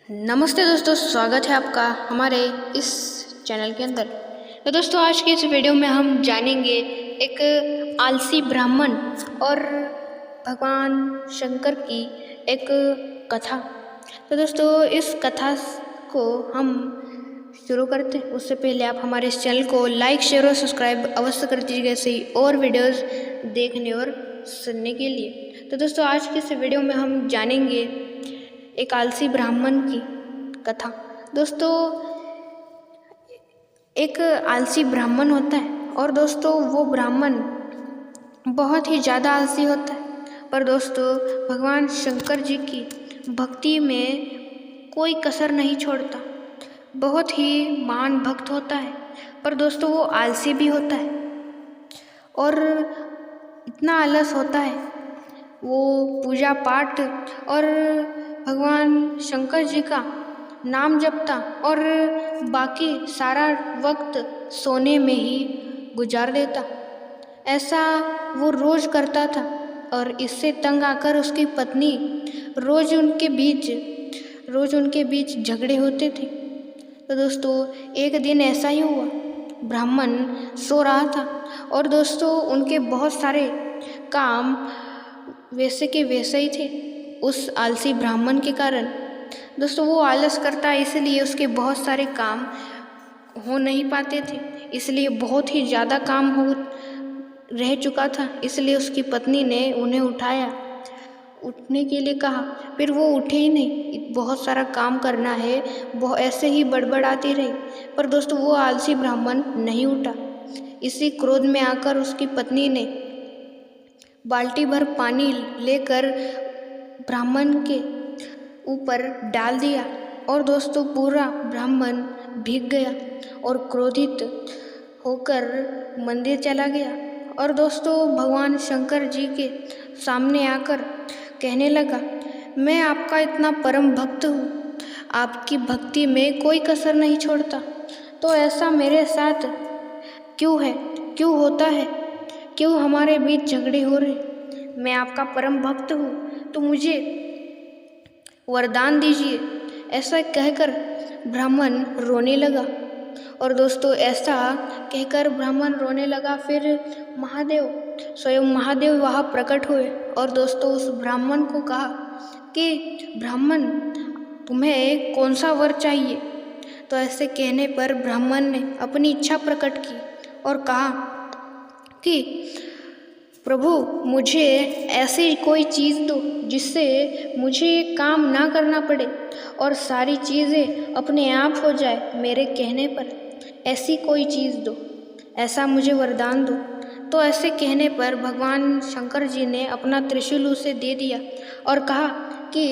नमस्ते दोस्तों, स्वागत है आपका हमारे इस चैनल के अंदर। तो दोस्तों, आज के इस वीडियो में हम जानेंगे एक आलसी ब्राह्मण और भगवान शंकर की एक कथा। तो दोस्तों, इस कथा को हम शुरू करते हैं। उससे पहले आप हमारे इस चैनल को लाइक, शेयर और सब्सक्राइब अवश्य कर दीजिएगा, ऐसे ही और वीडियोज़ देखने और सुनने के लिए। तो दोस्तों, आज की इस वीडियो में हम जानेंगे एक आलसी ब्राह्मण की कथा। दोस्तों, एक आलसी ब्राह्मण होता है और दोस्तों वो ब्राह्मण बहुत ही ज़्यादा आलसी होता है। पर दोस्तों, भगवान शंकर जी की भक्ति में कोई कसर नहीं छोड़ता। बहुत ही महान भक्त होता है, पर दोस्तों वो आलसी भी होता है और इतना आलस होता है। वो पूजा पाठ और भगवान शंकर जी का नाम जपता और बाकी सारा वक्त सोने में ही गुजार देता। ऐसा वो रोज़ करता था और इससे तंग आकर उसकी पत्नी रोज़ उनके बीच झगड़े होते थे। तो दोस्तों, एक दिन ऐसा ही हुआ। ब्राह्मण सो रहा था और दोस्तों उनके बहुत सारे काम वैसे के वैसे ही थे उस आलसी ब्राह्मण के कारण। दोस्तों, वो आलस करता इसलिए उसके बहुत सारे काम हो नहीं पाते थे, इसलिए बहुत ही ज़्यादा काम हो रह चुका था। इसलिए उसकी पत्नी ने उन्हें उठने के लिए कहा, फिर वो उठे ही नहीं। बहुत सारा काम करना है, वो ऐसे ही बड़बड़ाती रही। पर दोस्तों, वो आलसी ब्राह्मण नहीं उठा। इसी क्रोध में आकर उसकी पत्नी ने बाल्टी भर पानी लेकर ब्राह्मण के ऊपर डाल दिया और दोस्तों पूरा ब्राह्मण भीग गया और क्रोधित होकर मंदिर चला गया। और दोस्तों भगवान शंकर जी के सामने आकर कहने लगा, मैं आपका इतना परम भक्त हूँ, आपकी भक्ति में कोई कसर नहीं छोड़ता, तो ऐसा मेरे साथ क्यों होता है? क्यों हमारे बीच झगड़े हो रहे? मैं आपका परम भक्त हूँ, तो मुझे वरदान दीजिए। ऐसा कहकर ब्राह्मण रोने लगा। और दोस्तों, ऐसा कहकर ब्राह्मण रोने लगा। फिर स्वयं महादेव वहाँ प्रकट हुए और दोस्तों उस ब्राह्मण को कहा कि ब्राह्मण, तुम्हें कौन सा वर चाहिए? तो ऐसे कहने पर ब्राह्मण ने अपनी इच्छा प्रकट की और कहा कि प्रभु, मुझे ऐसी कोई चीज़ दो जिससे मुझे काम ना करना पड़े और सारी चीज़ें अपने आप हो जाए मेरे कहने पर। ऐसी कोई चीज़ दो, ऐसा मुझे वरदान दो। तो ऐसे कहने पर भगवान शंकर जी ने अपना त्रिशूल उसे दे दिया और कहा कि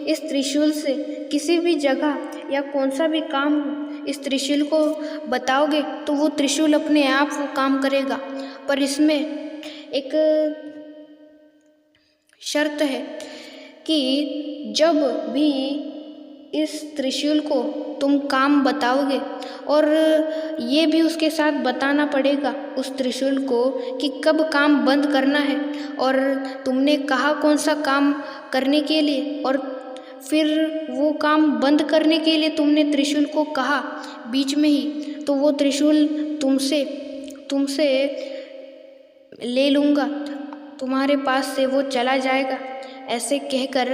इस त्रिशूल से किसी भी जगह या कौन सा भी काम इस त्रिशूल को बताओगे तो वो त्रिशूल अपने आप वो काम करेगा। पर इसमें एक शर्त है कि जब भी इस त्रिशूल को तुम काम बताओगे, और ये भी उसके साथ बताना पड़ेगा उस त्रिशूल को कि कब काम बंद करना है और तुमने कहा कौन सा काम करने के लिए, और फिर वो काम बंद करने के लिए तुमने त्रिशूल को कहा बीच में ही, तो वो त्रिशूल तुमसे ले लूँगा, तुम्हारे पास से वो चला जाएगा। ऐसे कहकर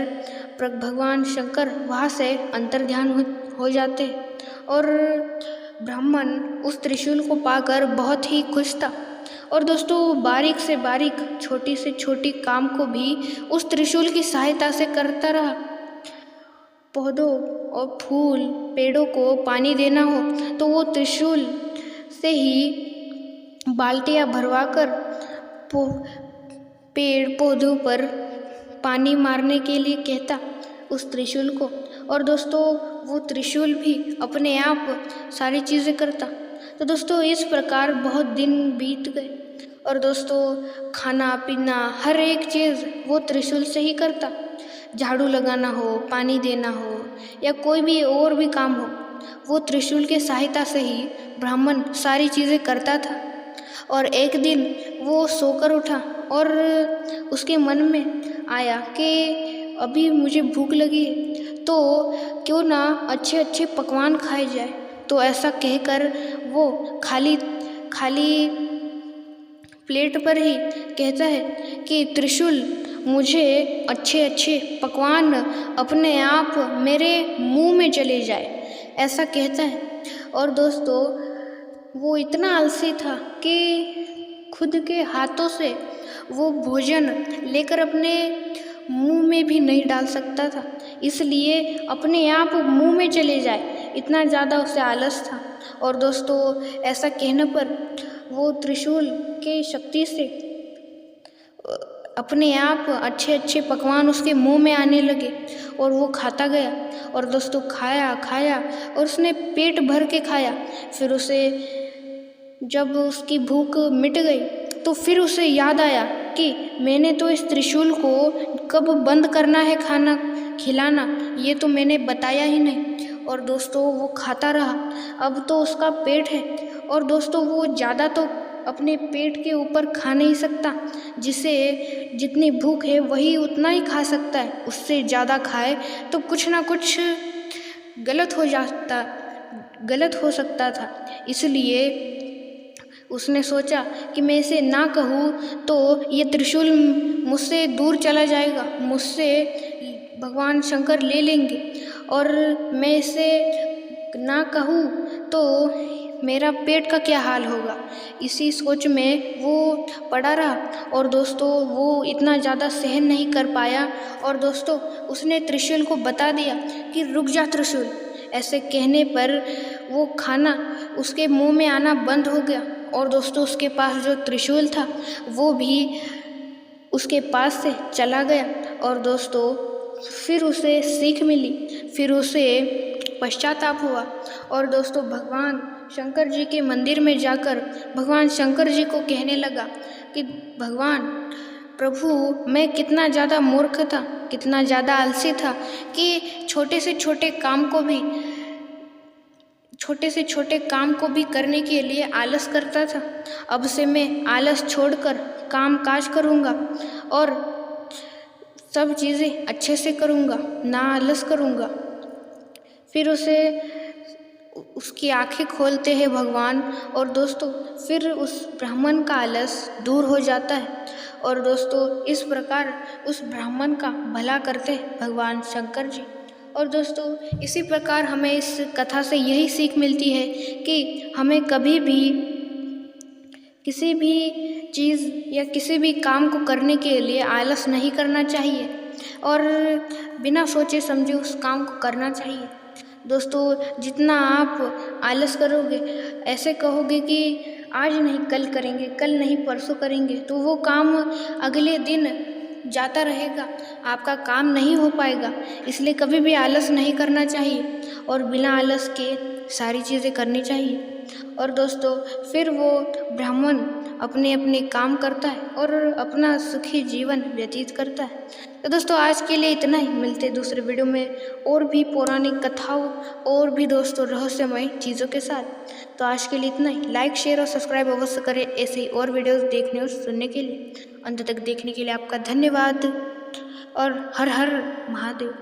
भगवान शंकर वहाँ से अंतर्ध्यान हो जाते और ब्राह्मण उस त्रिशूल को पाकर बहुत ही खुश था। और दोस्तों, बारीक से बारीक, छोटी से छोटी काम को भी उस त्रिशूल की सहायता से करता रहा। पौधों और फूल पेड़ों को पानी देना हो तो वो त्रिशूल से ही बाल्टियाँ भरवाकर पेड़ पौधों पर पानी मारने के लिए कहता उस त्रिशूल को। और दोस्तों, वो त्रिशूल भी अपने आप सारी चीज़ें करता। तो दोस्तों, इस प्रकार बहुत दिन बीत गए और दोस्तों खाना पीना हर एक चीज़ वो त्रिशूल से ही करता। झाड़ू लगाना हो, पानी देना हो या कोई भी और भी काम हो, वो त्रिशूल के सहायता से ही ब्राह्मण सारी चीज़ें करता था। और एक दिन वो सोकर उठा और उसके मन में आया कि अभी मुझे भूख लगी है, तो क्यों ना अच्छे अच्छे पकवान खाए जाए। तो ऐसा कहकर वो खाली खाली प्लेट पर ही कहता है कि त्रिशूल मुझे अच्छे अच्छे पकवान अपने आप मेरे मुंह में चले जाए, ऐसा कहता है। और दोस्तों वो इतना आलसी था कि खुद के हाथों से वो भोजन लेकर अपने मुंह में भी नहीं डाल सकता था, इसलिए अपने आप मुंह में चले जाए, इतना ज़्यादा उसे आलस था। और दोस्तों ऐसा कहने पर वो त्रिशूल के शक्ति से अपने आप अच्छे अच्छे पकवान उसके मुंह में आने लगे और वो खाता गया। और दोस्तों खाया खाया और उसने पेट भर के खाया। फिर उसे जब उसकी भूख मिट गई तो फिर उसे याद आया कि मैंने तो इस त्रिशूल को कब बंद करना है खाना खिलाना, ये तो मैंने बताया ही नहीं। और दोस्तों वो खाता रहा। अब तो उसका पेट है और दोस्तों वो ज़्यादा तो अपने पेट के ऊपर खा नहीं सकता, जिसे जितनी भूख है वही उतना ही खा सकता है। उससे ज़्यादा खाए तो कुछ ना कुछ गलत हो सकता था। इसलिए उसने सोचा कि मैं इसे ना कहूँ तो ये त्रिशूल मुझसे दूर चला जाएगा, मुझसे भगवान शंकर ले लेंगे, और मैं इसे ना कहूँ तो मेरा पेट का क्या हाल होगा। इसी सोच में वो पड़ा रहा। और दोस्तों वो इतना ज़्यादा सहन नहीं कर पाया और दोस्तों उसने त्रिशूल को बता दिया कि रुक जा त्रिशूल। ऐसे कहने पर वो खाना उसके मुंह में आना बंद हो गया और दोस्तों उसके पास जो त्रिशूल था वो भी उसके पास से चला गया। और दोस्तों फिर उसे सीख मिली, फिर उसे पश्चाताप हुआ और दोस्तों भगवान शंकर जी के मंदिर में जाकर भगवान शंकर जी को कहने लगा कि भगवान प्रभु मैं कितना ज़्यादा मूर्ख था, कितना ज़्यादा आलसी था कि छोटे से छोटे काम को भी करने के लिए आलस करता था। अब से मैं आलस छोड़कर काम काज करूँगा और सब चीज़ें अच्छे से करूँगा, ना आलस करूँगा। फिर उसकी आंखें खोलते हैं भगवान और दोस्तों फिर उस ब्राह्मण का आलस दूर हो जाता है। और दोस्तों इस प्रकार उस ब्राह्मण का भला करते हैं भगवान शंकर जी। और दोस्तों इसी प्रकार हमें इस कथा से यही सीख मिलती है कि हमें कभी भी किसी भी चीज़ या किसी भी काम को करने के लिए आलस नहीं करना चाहिए और बिना सोचे समझे उस काम को करना चाहिए। दोस्तों जितना आप आलस करोगे, ऐसे कहोगे कि आज नहीं कल करेंगे, कल नहीं परसों करेंगे, तो वो काम अगले दिन जाता रहेगा, आपका काम नहीं हो पाएगा। इसलिए कभी भी आलस नहीं करना चाहिए और बिना आलस के सारी चीज़ें करनी चाहिए। और दोस्तों फिर वो ब्राह्मण अपने अपने काम करता है और अपना सुखी जीवन व्यतीत करता है। तो दोस्तों आज के लिए इतना ही, मिलते हैं दूसरे वीडियो में और भी पौराणिक कथाओं और भी दोस्तों रहस्यमय चीज़ों के साथ। तो आज के लिए इतना ही। लाइक शेयर और सब्सक्राइब अवश्य करें ऐसे ही और वीडियोस देखने और सुनने के लिए। अंत तक देखने के लिए आपका धन्यवाद और हर हर महादेव।